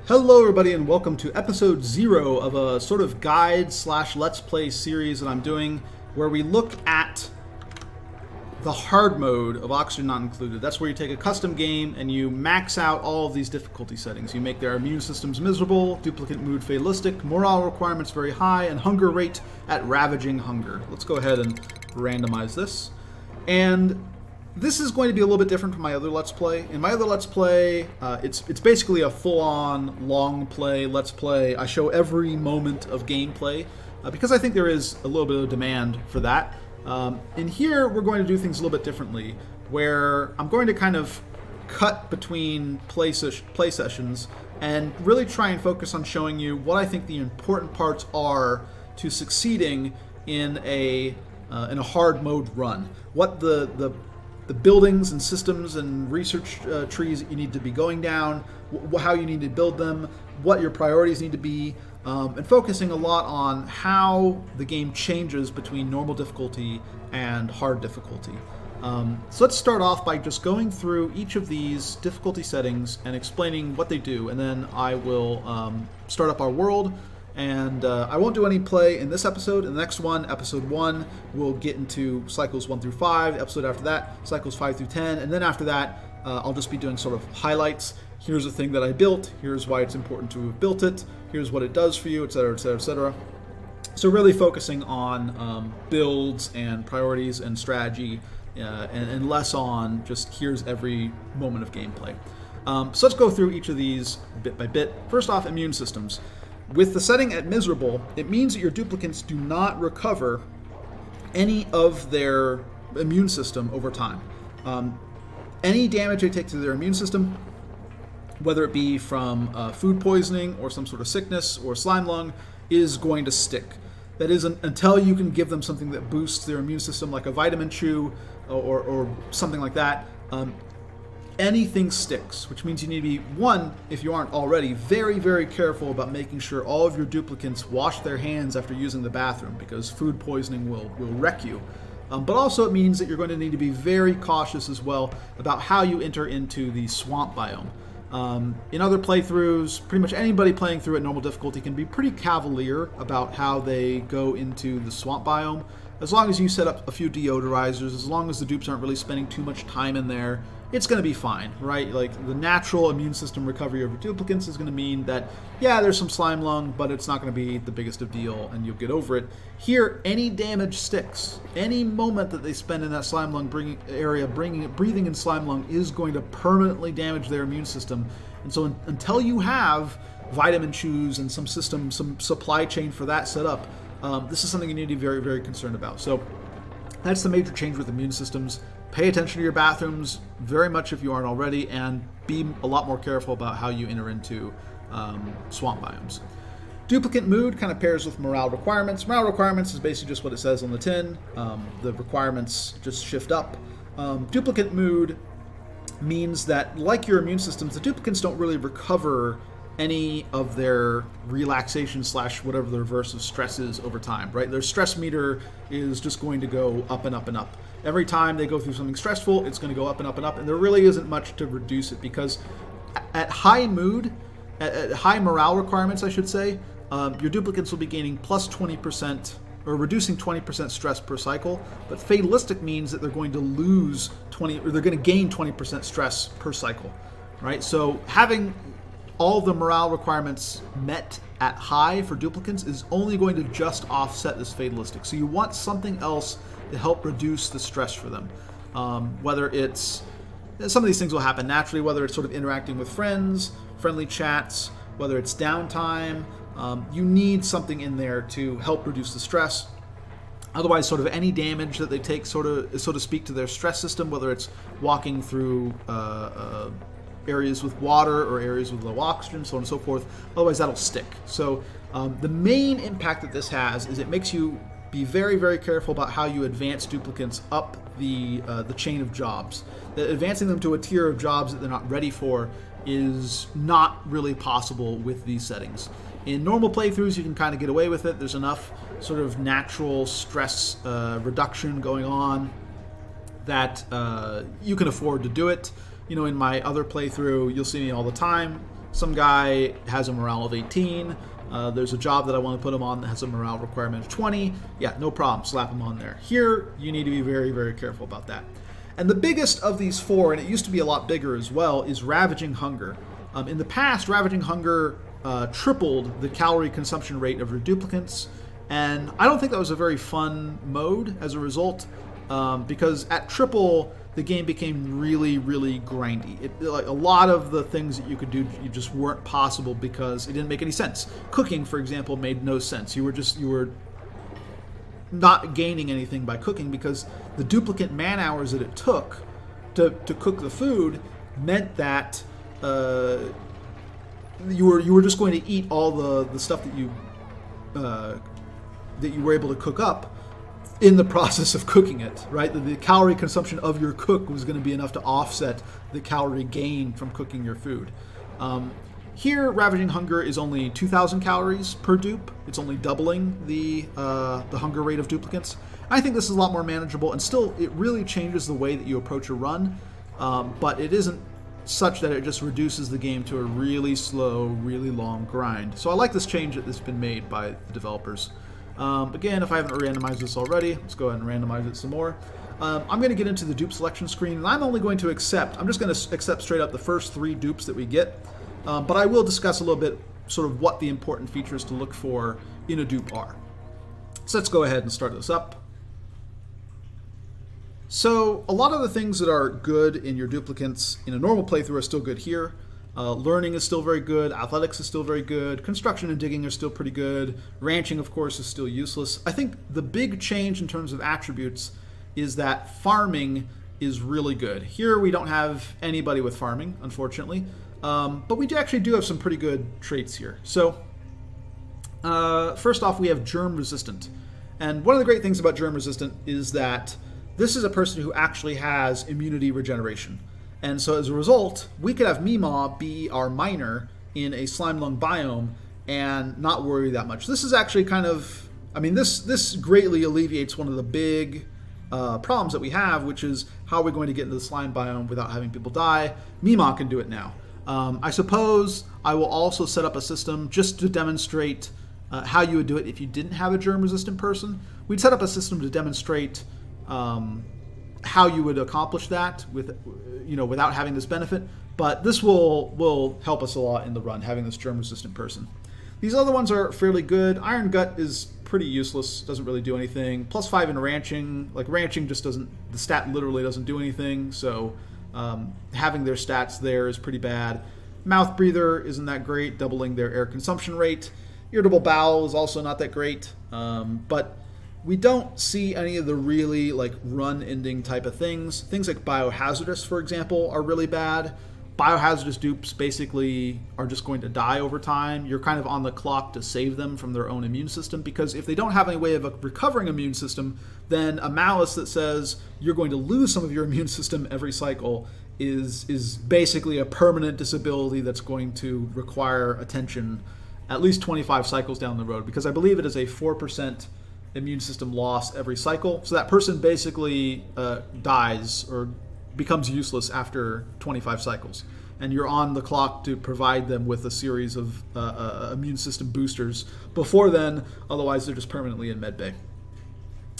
Hello everybody and welcome to episode 0 of a sort of guide slash let's play series that I'm doing where we look at the hard mode of Oxygen Not Included. That's where you take a custom game and you max out all of these difficulty settings. You make their immune systems miserable, duplicate mood fatalistic, morale requirements very high, and hunger rate at Ravaging hunger. Let's go ahead and randomize this. And this is going to be a little bit different from my other Let's Play. In my other Let's Play, it's basically a full-on, long play, Let's Play. I show every moment of gameplay because I think there is a little bit of demand for that. In here, we're going to do things a little bit differently, where I'm going to kind of cut between play sessions and really try and focus on showing you what I think the important parts are to succeeding in a hard mode run. What the buildings and systems and research trees that you need to be going down, how you need to build them, what your priorities need to be, and focusing a lot on how the game changes between normal difficulty and hard difficulty. So let's start off by just going through each of these difficulty settings and explaining what they do, and then I will start up our world. And I won't do any play in this episode. In the next one, episode 1, we'll get into cycles 1 through 5. The episode after that, cycles 5 through 10. And then after that, I'll just be doing sort of highlights. Here's a thing that I built. Here's why it's important to have built it. Here's what it does for you, etc., etc., etc. So really focusing on builds and priorities and strategy, and less on just here's every moment of gameplay. So let's go through each of these bit by bit. First off, immune systems. With the setting at miserable, it means that your duplicates do not recover any of their immune system over time. Any damage they take to their immune system, whether it be from food poisoning or some sort of sickness or slime lung, is going to stick. That is until you can give them something that boosts their immune system, like a vitamin chew or something like that. Anything sticks, which means you need to be, one, if you aren't already, very, very careful about making sure all of your duplicates wash their hands after using the bathroom, because food poisoning will wreck you. But also it means that you're going to need to be very cautious as well about how you enter into the swamp biome. In other playthroughs, pretty much anybody playing through at normal difficulty can be pretty cavalier about how they go into the swamp biome. As long as you set up a few deodorizers, as long as the dupes aren't really spending too much time in there, it's going to be fine, right? Like, the natural immune system recovery of your duplicates is going to mean that, yeah, there's some slime lung, but it's not going to be the biggest of deal, and you'll get over it. Here, any damage sticks. Any moment that they spend in that slime lung breathing in slime lung is going to permanently damage their immune system. And so until you have vitamin chews and some supply chain for that set up, this is something you need to be very, very concerned about. So that's the major change with immune systems. Pay attention to your bathrooms very much if you aren't already, and be a lot more careful about how you enter into swamp biomes. Duplicate mood kind of pairs with morale requirements. Morale requirements is basically just what it says on the tin. The requirements just shift up. Duplicate mood means that, like your immune systems, the duplicates don't really recover any of their relaxation slash whatever the reverse of stress is over time, right? Their stress meter is just going to go up and up and up. Every time they go through something stressful, it's going to go up and up and up, and there really isn't much to reduce it, because at high mood, at high morale requirements, I should say, your duplicates will be gaining plus 20%, or reducing 20% stress per cycle, but fatalistic means that they're going to lose 20, or they're going to gain 20% stress per cycle, right? So having all the morale requirements met at high for duplicates is only going to just offset this fatalistic. So you want something else to help reduce the stress for them. Whether it's, some of these things will happen naturally, whether it's sort of interacting with friends, friendly chats, whether it's downtime, you need something in there to help reduce the stress. Otherwise, sort of any damage that they take, so to speak, to their stress system, whether it's walking through areas with water or areas with low oxygen, so on and so forth, otherwise that'll stick. So the main impact that this has is it makes you be very, very careful about how you advance duplicates up the chain of jobs. Advancing them to a tier of jobs that they're not ready for is not really possible with these settings. In normal playthroughs, you can kind of get away with it. There's enough sort of natural stress reduction going on that you can afford to do it. You know, in my other playthrough, you'll see me all the time Some guy has a morale of 18. There's a job that I want to put him on that has a morale requirement of 20. Yeah, no problem. Slap him on there. Here, you need to be very, very careful about that. And the biggest of these four, and it used to be a lot bigger as well, is Ravaging Hunger. In the past, Ravaging Hunger tripled the calorie consumption rate of your duplicants, and I don't think that was a very fun mode as a result, because at triple, the game became really, really grindy. Like a lot of the things that you could do, you just weren't possible because it didn't make any sense. Cooking, for example, made no sense. You were not gaining anything by cooking because the duplicate man hours that it took to cook the food meant that you were just going to eat all the stuff that you were able to cook up in the process of cooking it, right? The calorie consumption of your cook was going to be enough to offset the calorie gain from cooking your food. Here, Ravaging Hunger is only 2,000 calories per dupe. It's only doubling the hunger rate of duplicates. I think this is a lot more manageable, and still, it really changes the way that you approach a run, but it isn't such that it just reduces the game to a really slow, really long grind. So I like this change that's been made by the developers. Again, if I haven't randomized this already, let's go ahead and randomize it some more. I'm going to get into the dupe selection screen, and I'm only going to accept, I'm just going to accept straight up the first 3 dupes that we get, but I will discuss a little bit sort of what the important features to look for in a dupe are. So let's go ahead and start this up. So a lot of the things that are good in your duplicates in a normal playthrough are still good here. Learning is still very good, athletics is still very good, construction and digging are still pretty good, ranching, of course, is still useless. I think the big change in terms of attributes is that farming is really good. Here we don't have anybody with farming, unfortunately, but we actually do have some pretty good traits here. So first off, we have germ resistant. And one of the great things about germ resistant is that this is a person who actually has immunity regeneration. And so as a result, we could have Meemaw be our miner in a slime lung biome and not worry that much. This is actually kind of, I mean, this greatly alleviates one of the big problems that we have, which is how are we going to get into the slime biome without having people die? Meemaw can do it now. I suppose I will also set up a system just to demonstrate how you would do it if you didn't have a germ-resistant person. We'd set up a system to demonstrate how you would accomplish that with, without having this benefit. But this will help us a lot in the run, having this germ-resistant person. These other ones are fairly good. Iron Gut is pretty useless, doesn't really do anything. +5 in ranching, like ranching just doesn't, the stat literally doesn't do anything, so having their stats there is pretty bad. Mouth Breather isn't that great, doubling their air consumption rate. Irritable Bowel is also not that great, but we don't see any of the really like run-ending type of things. Things like Biohazardous, for example, are really bad. Biohazardous dupes basically are just going to die over time. You're kind of on the clock to save them from their own immune system, because if they don't have any way of recovering immune system, then a malice that says you're going to lose some of your immune system every cycle is basically a permanent disability that's going to require attention at least 25 cycles down the road, because I believe it is a 4% immune system loss every cycle. So that person basically dies or becomes useless after 25 cycles. And you're on the clock to provide them with a series of immune system boosters before then, otherwise they're just permanently in medbay.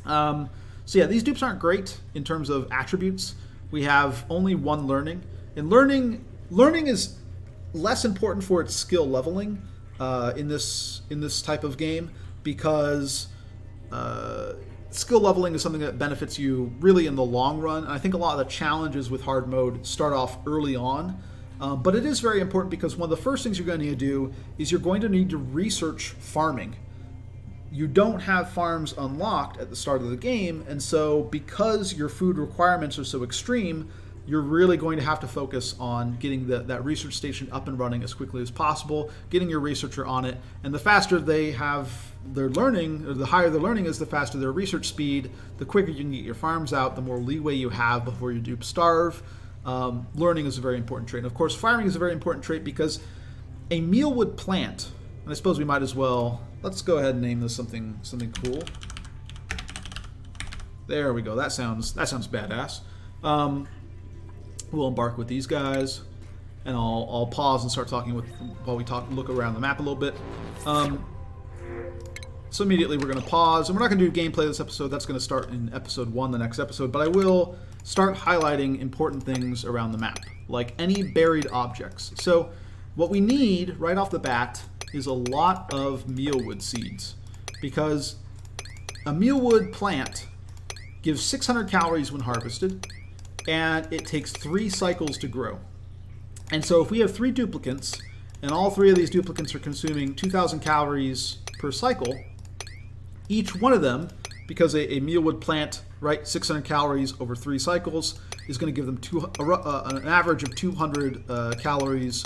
So yeah, these dupes aren't great in terms of attributes. We have only 1 learning. And learning is less important for its skill leveling in this type of game, because skill leveling is something that benefits you really in the long run. And I think a lot of the challenges with hard mode start off early on. But it is very important, because one of the first things you're going to need to do is you're going to need to research farming. You don't have farms unlocked at the start of the game, and so because your food requirements are so extreme, you're really going to have to focus on getting that research station up and running as quickly as possible, getting your researcher on it, and the faster they have their learning, or the higher their learning is, the faster their research speed, the quicker you can get your farms out, the more leeway you have before your dupes starve. Learning is a very important trait. And of course, farming is a very important trait, because a mealwood plant, and I suppose we might as well, let's go ahead and name this something cool. There we go. That sounds badass. We'll embark with these guys. and I'll pause and start talking while we look around the map a little bit. So immediately we're going to pause, and we're not going to do gameplay this episode. That's going to start in episode 1, the next episode. But I will start highlighting important things around the map, like any buried objects. So what we need right off the bat is a lot of mealwood seeds, because a mealwood plant gives 600 calories when harvested, and it takes 3 cycles to grow. And so if we have 3 duplicates, and all 3 of these duplicates are consuming 2,000 calories per cycle, each one of them, because a mealwood plant, right, 600 calories over 3 cycles, is going to give them an average of 200 calories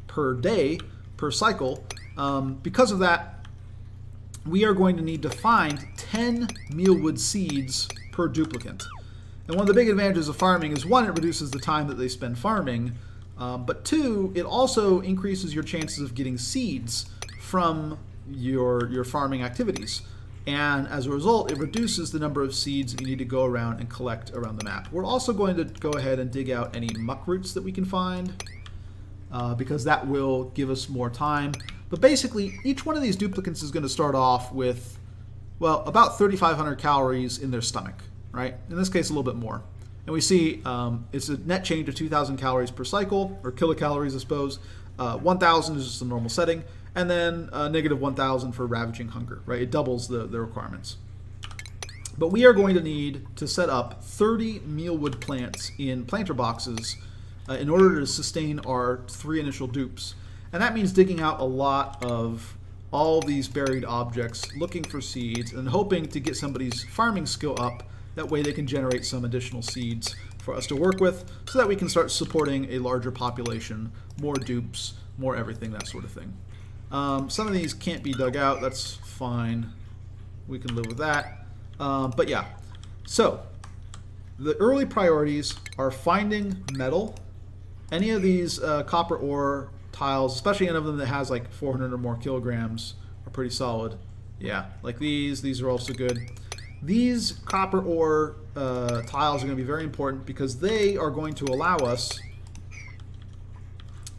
per day, per cycle. Because of that, we are going to need to find 10 mealwood seeds per duplicate. And one of the big advantages of farming is, 1, it reduces the time that they spend farming, but 2, it also increases your chances of getting seeds from your farming activities. And as a result, it reduces the number of seeds that you need to go around and collect around the map. We're also going to go ahead and dig out any muck roots that we can find, because that will give us more time. But basically, each one of these duplicates is going to start off with, well, about 3,500 calories in their stomach, right? In this case, a little bit more. And we see it's a net change of 2,000 calories per cycle, or kilocalories, I suppose. 1,000 is just the normal setting. And then negative 1,000 for ravaging hunger, right? It doubles the requirements. But we are going to need to set up 30 mealwood plants in planter boxes in order to sustain our 3 initial dupes. And that means digging out a lot of all these buried objects, looking for seeds, and hoping to get somebody's farming skill up. That way they can generate some additional seeds for us to work with, so that we can start supporting a larger population, more dupes, more everything, that sort of thing. Some of these can't be dug out. That's fine. We can live with that. But yeah. So, the early priorities are finding metal. Any of these copper ore tiles, especially any of them that has like 400 or more kilograms, are pretty solid. Yeah, like these are also good. These copper ore tiles are going to be very important, because they are going to allow us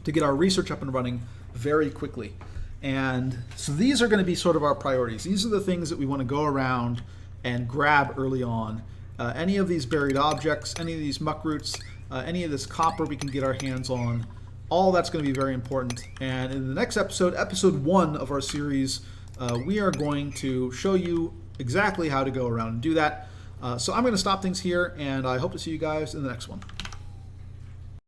to get our research up and running very quickly. And so these are going to be sort of our priorities. These are the things that we want to go around and grab early on. Any of these buried objects, any of these muck roots, any of this copper we can get our hands on, all that's going to be very important. And in the next episode, episode 1 of our series, we are going to show you exactly how to go around and do that. So I'm going to stop things here, and I hope to see you guys in the next one.